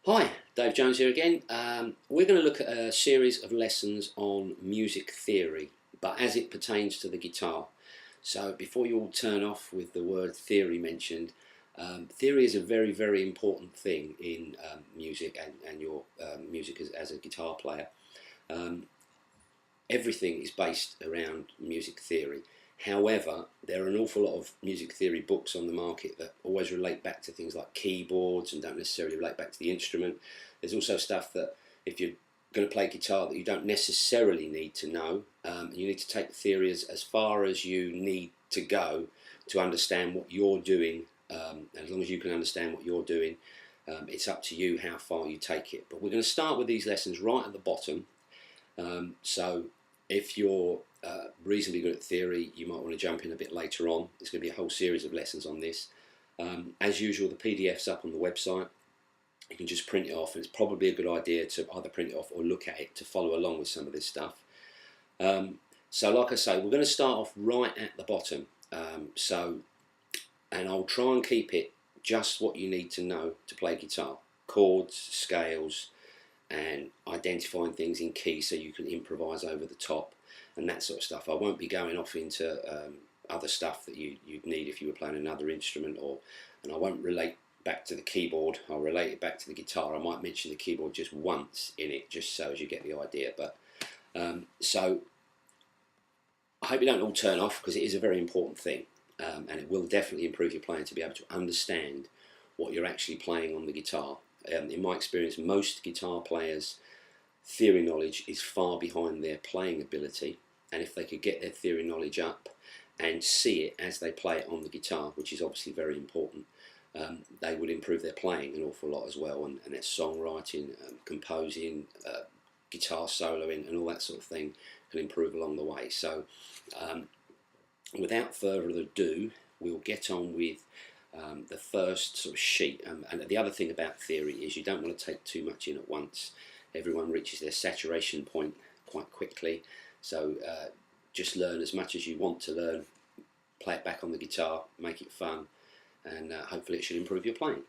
Hi, Dave Jones here again. We're going to look at a series of lessons on music theory, but as it pertains to the guitar. So before you all turn off with the word theory mentioned, theory is a very, very important thing in music and your music as a guitar player. Um, Everything is based around music theory. However, there are an awful lot of music theory books on the market that always relate back to things like keyboards and don't necessarily relate back to the instrument. There's also stuff that if you're going to play guitar that you don't necessarily need to know. You need to take the theory as far as you need to go to understand what you're doing. As long as you can understand what you're doing, it's up to you how far you take it. But we're going to start with these lessons right at the bottom. So if you're reasonably good at theory, you might want to jump in a bit later on. There's going to be a whole series of lessons on this. As usual, the PDF's up on the website. You can just print it off, and it's probably a good idea to either print it off or look at it to follow along with some of this stuff. So like I say, we're going to start off right at the bottom. And I'll try and keep it just what you need to know to play guitar. Chords, scales, and identifying things in key so you can improvise over the top and that sort of stuff. I won't be going off into other stuff that you'd need if you were playing another instrument, and I won't relate back to the keyboard. I'll relate it back to the guitar. I might mention the keyboard just once in it, just so as you get the idea. But so I hope you don't all turn off, because it is a very important thing, and it will definitely improve your playing to be able to understand what you're actually playing on the guitar. In my experience, most guitar players' theory knowledge is far behind their playing ability, and if they could get their theory knowledge up and see it as they play it on the guitar, which is obviously very important, they would improve their playing an awful lot as well, and their songwriting, composing, guitar soloing and all that sort of thing can improve along the way. So without further ado, we'll get on with the first sort of sheet. And the other thing about theory is you don't want to take too much in at once. Everyone reaches their saturation point quite quickly, so just learn as much as you want to learn, play it back on the guitar, make it fun, and hopefully it should improve your playing.